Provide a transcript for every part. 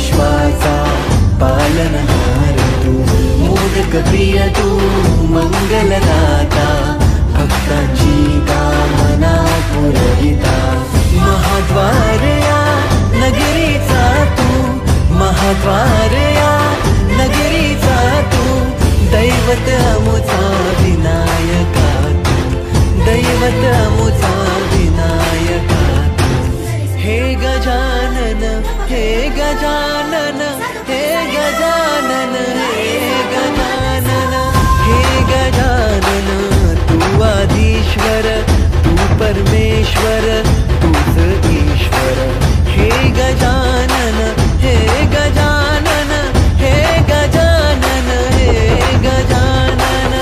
विश्वासा पालनहार तू मोदक प्रिय तू मंगलदाता भक्तांची कामना पुरविता महाद्वारया नगरीचा तू महाद्वारया नगरीचा तू दैवत अमुचा विनायका तू दैवत अमुचा विनायका तू हे गजानन हे गजानन हे गजानन हे गजानन हे गजानन तू आदिश्वर तू परमेश्वर तूच ईश्वर हे गजानन हे गजानन हे गजानन हे गजानन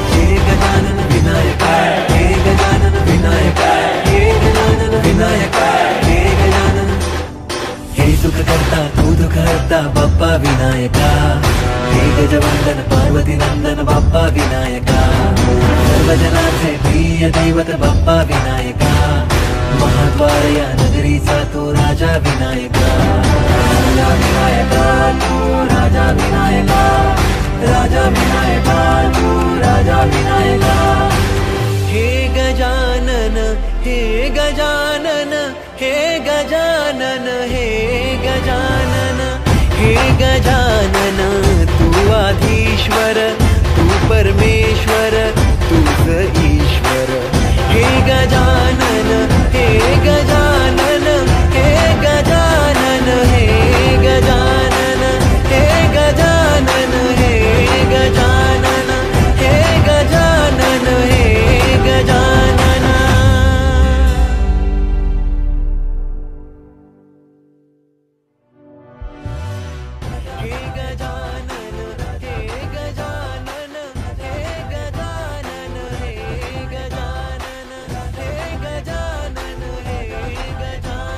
हे गजानन विनायक हे गजानन विनायक हे गजानन विनायक हे गजानन हे सुख करता तू दुख हरता बाप्पा विनायका हे गजवंदन पार्वती नंदन बाप्पा विनायका सर्वजनांचे प्रिय दैवत बाप्पा विनायका महाद्वारया नगरीचा तू राजा विनायका राजा विनायका तू राजा विनायका राजा विनायका तू राजा विनायका हे गजानन हे गजानन हे गजानन हे गजानन हे गजानन तू आधीश्वर तू परमेश्वर तूच ईश्वर हे गजानन हे गजानन हे गजानन हे गजानन हे गजानन हे गजानन हे गजानन हे गजानन हे गजानन हे गजानन हे गजानन हे गजानन हे गजानन हे गजानन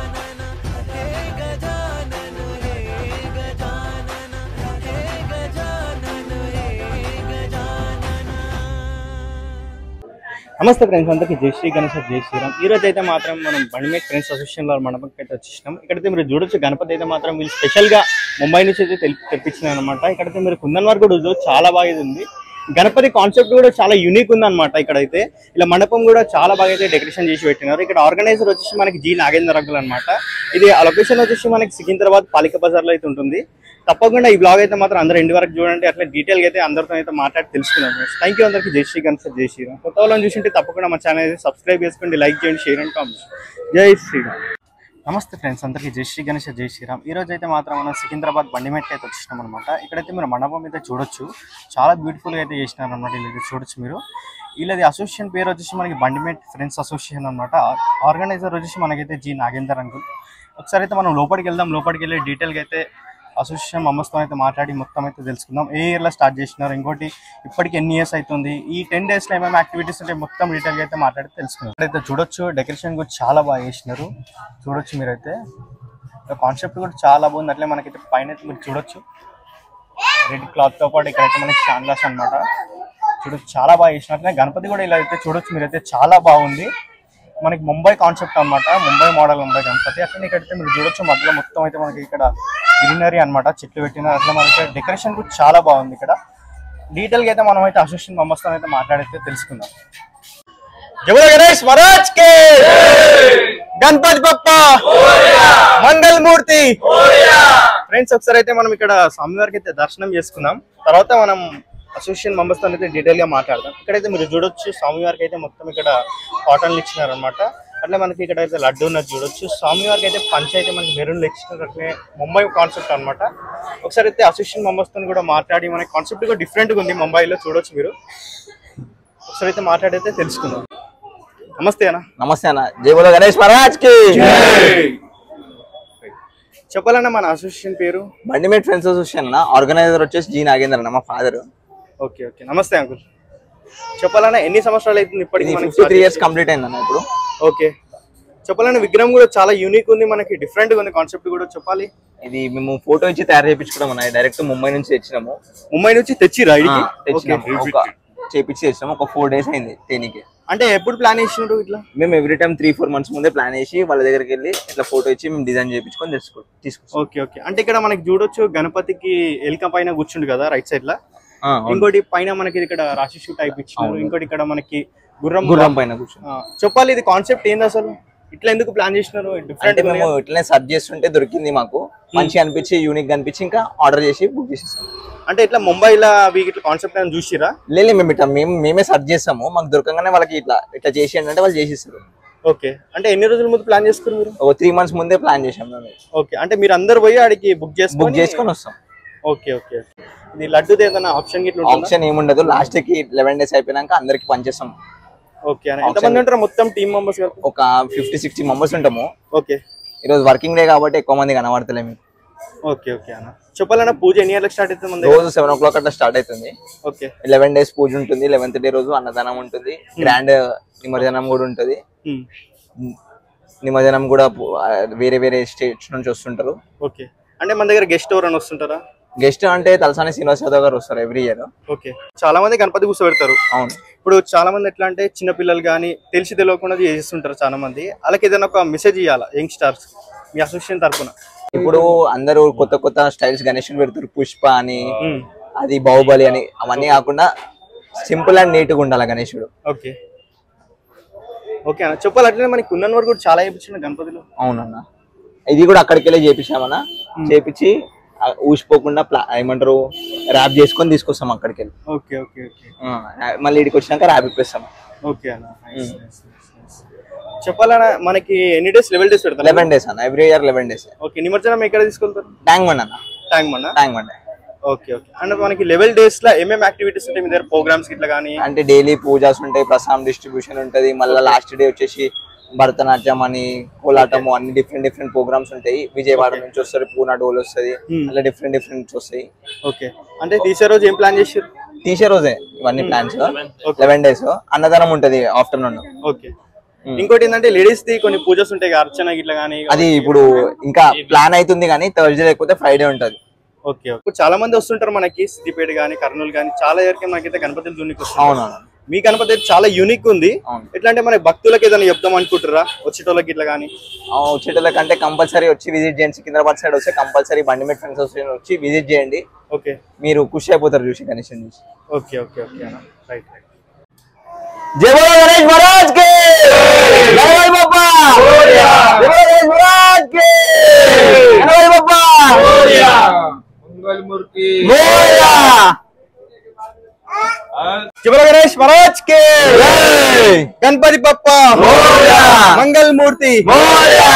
हे गजानन हे गजानन हे गजानन हे गजानन నమస్తే ఫ్రెండ్స్ అందరికీ జై శ్రీ గణేష్ జై శ్రీరామ్. ఈ రోజు అయితే మాత్రం మనం బండిమేట్ ఫ్రెండ్స్ అసోసియేషన్ లో మండపంకి అయితే వచ్చేసినాం. ఇక్కడైతే మీరు చూడొచ్చు గణపతి అయితే మాత్రం వీళ్ళు స్పెషల్ గా ముంబై నుంచి అయితే తెప్పించినాయి అనమాట. ఇక్కడైతే మీరు కుందన్ వర్క్ కూడా చాలా బాగా ఉంది. గణపతి కాన్సెప్ట్ కూడా చాలా యూనిక్ ఉంది అనమాట. ఇక్కడైతే ఇలా మండపం కూడా చాలా బాగా అయితే డెకరేషన్ చేసి పెట్టినారు. ఇక్కడ ఆర్గనైజర్ వచ్చేసి మనకి జీ నాగేంద్ర అంకుల్ అనమాట. ఇది ఆ లొకేషన్ వచ్చేసి మనకి సికింద్రాబాద్ పాలిక బజార్ లో అయితే ఉంటుంది. తప్పకుండా ఈ బ్లాగ్ అయితే మాత్రం అందరూ ఎండ్ వరకు చూడండి. అట్లా డీటెయిల్ గా అయితే అందరితో అయితే మాట్లాడి తెలుసుకున్నాం. థ్యాంక్ యూ అందరికీ. జై శ్రీ గణేష్ జై శ్రీరామ్. కొత్త వాళ్ళని చూసింటే తప్పకుండా మా ఛానల్ అయితే సబ్స్క్రైబ్ చేసుకోండి, లైక్ చేయండి, షేర్ అండ్ కామెంట్. జై శ్రీరామ్. నమస్తే ఫ్రెండ్స్ అందరికీ జై శ్రీ గణేష్ జై శ్రీరామ్. ఈ రోజు అయితే మాత్రం మనం సికింద్రాబాద్ బండిమేట్కి అయితే వచ్చినాం అనమాట. ఇక్కడైతే మీరు మండపం అయితే చూడొచ్చు, చాలా బ్యూటిఫుల్గా అయితే చేసినారు అనమాట. వీళ్ళైతే చూడొచ్చు మీరు. వీళ్ళది అసోసియేషన్ పేరు వచ్చేసి మనకి బండిమేట్ ఫ్రెండ్స్ అసోసియేషన్ అనమాట. ఆర్గనైజర్ వచ్చేసి మనకైతే జీ నాగేందర్ అంకుల్. ఒకసారి అయితే మనం లోపలికి వెళ్దాం. లోపలికి వెళ్ళి డీటెయిల్గా అయితే అసోసియేషన్ మెంబర్స్తో అయితే మాట్లాడి మొత్తం అయితే తెలుసుకుందాం. ఏ ఇయర్లో స్టార్ట్ చేసినారు, ఇంకోటి ఇప్పటికి ఎన్ని ఇయర్స్ అవుతుంది, ఈ 10 డేస్లో ఏమేమి యాక్టివిటీస్ ఉంటే మొత్తం డీటెయిల్గా అయితే మాట్లాడి తెలుసుకుందాం. ఇక్కడైతే చూడొచ్చు డెకరేషన్ కూడా చాలా బాగా చేసినారు. చూడొచ్చు మీరైతే కాన్సెప్ట్ కూడా చాలా బాగుంది. అట్లే మనకైతే పైన మీరు చూడొచ్చు రెడ్ క్లాత్తో పాటు ఇక్కడైతే మనకి స్టాండ్ గ్లాస్ అనమాట. చూడొచ్చు చాలా బాగా చేసినట్లే గణపతి కూడా ఇలా అయితే చూడొచ్చు మీరైతే చాలా బాగుంది. మనకి ముంబై కాన్సెప్ట్ అనమాట, ముంబై మోడల్ ముంబై గణపతి. అట్లనే ఇక్కడైతే మీరు చూడొచ్చు మధ్యలో మొత్తం అయితే మనకి ఇక్కడ గ్రీనరీ అనమాట, చెట్లు పెట్టిన. అట్లా మనకి డెకరేషన్ కూడా చాలా బాగుంది. ఇక్కడ డీటెయిల్గా అయితే మనం అయితే అసోసియేషన్ మెంబర్స్తో అయితే మాట్లాడితే తెలుసుకుందాం. జై గణేష్ మహారాజ్ కే, గణపతి బప్పా మంగళమూర్తి. ఫ్రెండ్స్ ఒకసారి అయితే మనం ఇక్కడ స్వామివారికి అయితే దర్శనం చేసుకుందాం. తర్వాత మనం అసోసియేషన్ మెంబర్స్ తో అయితే డీటెయిల్ గా మాట్లాడదాం. ఇక్కడైతే మీరు చూడొచ్చు స్వామివారికి అయితే మొత్తం ఇక్కడ కాటన్లు ఇచ్చినారు అనమాట. అట్లా మనకి ఇక్కడ అయితే లడ్డు ఉన్నది చూడొచ్చు. స్వామివారికి అయితే పంచ అయితే మనకి మెరూన్లు ఇచ్చినారు. అట్లే ముంబై కాన్సెప్ట్ అనమాట. ఒకసారి అయితే అసోసియేషన్ మెంబర్స్ తో కూడా మాట్లాడి మనకి కాన్సెప్ట్ కూడా డిఫరెంట్ గా ఉంది ముంబైలో చూడొచ్చు మీరు. ఒకసారి అయితే మాట్లాడైతే తెలుసుకుందాం. నమస్తే అన్న. నమస్తే అన్న. జై బోలో గణేష్ మహారాజ్ కి. చెప్పాలన్నా మన అసోసియేషన్ పేరు బండిమేట్ ఫ్రెండ్స్ అసోసియేషన్ అన్న. ఆర్గనైజర్ వచ్చేసి జీ నాగేంద్ర అన్న, మా ఫాదర్. Okay okay. నమస్తే అంకుల్. చెప్పాలన్నా ఎన్ని సంవత్సరాలు అవుతుంది ఇప్పటికి? 53 ఇయర్స్ కంప్లీట్ అయిందన్న ఇప్పుడు. ఓకే. చెప్పాలన్నా విగ్రహం కూడా చాలా యూనిక్ ఉంది, మనకి డిఫరెంట్ గా ఉంది కాన్సెప్ట్ కూడా చెప్పాలి. ఇది మేము ఫోటో ఇచ్చి తయారు చేయించుకోవడం అన్న. డైరెక్ట్ ముంబై నుంచి తెచ్చినాము. ముంబై నుంచి తెచ్చిరా? చేపించి తెచ్చినాము. ఒక 4 days అయింది తేనికి. అంటే ఎప్పుడు ప్లాన్ చేసినారు ఇట్లా? మేము ఎవ్రీ టైం 3-4 months ముందే ప్లాన్ చేసి వాళ్ళ దగ్గరికి వెళ్ళి ఇట్లా ఫోటో ఇచ్చి మేము డిజైన్ చేయించుకొని తీసుకొస్తాం. Okay okay. అంటే ఇక్కడ మనకి చూడొచ్చు గణపతికి ఎలుక పైన కూర్చుండు కదా రైట్ సైడ్ లా, ఇంకోటి పైన మనకి ఇక్కడ రాశి టైప్ ఇచ్చినారు, ఇంకోటి ఇక్కడ మనకి గుర్రం పైన కూర్చుని. చెప్పాలి ఇది కాన్సెప్ట్ ఏంది అసలు, ఇట్లా ఎందుకు ప్లాన్ చేసినారు? అంటే మేము ఇట్లనే సర్చ్ చేస్తుంటే దొరికింది మాకు, మంచిగా అనిపించి యూనిక్ గా అనిపించి ఇంకా ఆర్డర్ చేసి బుక్ చేసేసాం. అంటే ఇట్లా ముంబైలో ఇట్లా కాన్సెప్ట్ అని చూసిరా? లేదు మేము ఇట్లా మేమే సర్చ్ చేస్తాము, మాకు దొరకగానే వాళ్ళకి ఇట్లా చేసేయండి అంటే వాళ్ళు చేసేస్తారు. ఓకే. అంటే ఎన్ని రోజుల ముందు ప్లాన్ చేసుకున్నారు మీరు? ఒక 3 months ముందే ప్లాన్ చేసాం మేము. ఓకే. అంటే మీరు అందరు పోయి ఆడికి బుక్ చేసుకొని వస్తాం. Okay okay. ఇది లడ్డు ఏదైనా ఆప్షన్ గిట్లా ఆప్షన్ ఏముండదు, లాస్ట్ కి 11 days అయిపోయినాక అందరికి పనిచేస్తాం. ఓకే. ఎంతమంది ఉంటారు మొత్తం టీమ్ మెంబర్స్? ఒక 50-60 members ఉంటాము. ఓకే. ఈరోజు వర్కింగ్ డే కాబట్టి ఎక్కువ మంది కనబడతలేము. ఓకే ఓకే అన్న. చెప్పాలన్నా పూజ ఎన్ని గంటలకు స్టార్ట్ అవుతుంది? రోజు 7 o'clock అట్లా స్టార్ట్ అవుతుంది. ఓకే. 11 days పూజ ఉంటుంది. 11th day రోజు అన్నదానం ఉంటుంది, గ్రాండ్ నిమజ్జనం కూడా ఉంటుంది. నిమజ్జనం కూడా వేరే వేరే స్టేట్స్ నుంచి వస్తుంటారు. ఓకే. అంటే మన దగ్గర గెస్ట్ ఎవరైనా వస్తుంటారా? గెస్ట్ అంటే తలసాని శ్రీనివాస్ యాదవ్ గారు వస్తారు ఎవ్రీ ఇయర్. ఓకే. చాలా మంది గణపతి కూర్చోబెడతారు. అవును. ఇప్పుడు చాలా మంది ఎట్లా అంటే చిన్న పిల్లలు కానీ తెలిసి తెలియకుండా చేస్తుంటారు చాలా మంది, వాళ్ళకి ఏదైనా ఒక మెసేజ్ ఇవ్వాలా యంగ్ స్టార్స్ మీ అసోసియేషన్ తరఫున? ఇప్పుడు అందరూ కొత్త స్టైల్స్ గణేష్ పెడతారు, పుష్ప అని, అది బాహుబలి అని, అవన్నీ కాకుండా సింపుల్ అండ్ నీట్ గా ఉండాలి గణేశుడు. ఓకే ఓకే అన్న. చెప్పాలి అట్లనే మనకి కుందన్ వరకు కూడా చాలా చేయించిన గణపతిలో. అవునన్నా, ఇది కూడా అక్కడికి వెళ్ళి చేపించామన్నా, చేపించి ఊసిపోకుండా ఏమంటారు ర్యాప్ చేసుకొని తీసుకొస్తాం అక్కడికి వెళ్ళి. Okay okay okay. మళ్ళీ ఇక్కడికి వచ్చినాక ర్యాప్ ఇప్పిస్తాం. ఓకే అన్న. చెప్పాలన్నా మనకి ఎన్ని డేస్? 11 days పెడతారు. 11 days అన్న, ఎవ్రీ ఇయర్ 11 days. ఓకే. నిమజ్జనం ఎక్కడ తీసుకెళ్తారు? ట్యాంక్ బండ్ అన్న. Tank bund. Okay okay. అంటే మనకి 11 days లో ఏమేమి యాక్టివిటీస్ ఉంటాయి మీ దగ్గర? ప్రోగ్రామ్స్ ఇట్లా కానీ అంటే డైలీ పూజాస్ ఉంటాయి, ప్రసాదం డిస్ట్రిబ్యూషన్ ఉంటది, మళ్ళీ లాస్ట్ డే వచ్చేసి భరతనాట్యం అని, కోలాటము, అన్ని డిఫరెంట్ ప్రోగ్రామ్స్ ఉంటాయి. విజయవాడ నుంచి వస్తారు, పూనా డోల్ వస్తుంది, అలా డిఫరెంట్ వస్తాయి. ఓకే. అంటే తీసే రోజు ఏం ప్లాన్ చేసారు? తీసే రోజే ఇవన్నీ ప్లాన్స్. 11 days అన్నదానం ఉంటది ఆఫ్టర్నూన్. ఓకే. ఇంకోటి ఏంటంటే లేడీస్ ది కొన్ని పూజస్ ఉంటాయి, అర్చన గిట్లా కానీ, అది ఇప్పుడు ఇంకా ప్లాన్ అవుతుంది కానీ థర్స్డే లేకపోతే ఫ్రైడే ఉంటది. ఓకే. ఇప్పుడు చాలా మంది వస్తుంటారు మనకి, సిద్దిపేట కానీ కర్నూలు కానీ, చాలా ఎవరికి మనకైతే గణపతులు యూనిక్ వస్తుంది. అవును. మీ గణపతి అయితే చాలా యూనిక్ ఉంది. ఎట్లా అంటే మన భక్తులకు ఏదైనా చెప్తాం అనుకుంటారా వచ్చేటోళ్ళకి ఇట్లా కానీ? వచ్చేటోళ్ళకంటే కంపల్సరీ వచ్చి విజిట్ చేయండి. సికింద్రాబాద్ సైడ్ వస్తే కంపల్సరీ బండిమేట్ ఫ్రెండ్స్ వచ్చి విజిట్ చేయండి. ఓకే. మీరు ఖుషి అయిపోతారు చూసి గణేష్ చూసి. ఓకే ఓకే ఓకే అన్న. రైట్. జై బోలో గణేష్ మహారాజ్ కి గణపతి బప్పా మోరియా. జై బోలో గణేష్ మహారాజ్ కి గణపతి బప్పా మోరియా. మంగళమూర్తి మోరియా. జై బోలో గణేష్ మహారాజ్ కి జై. గణపతి బప్పా మోరియా. మంగళమూర్తి మోరియా.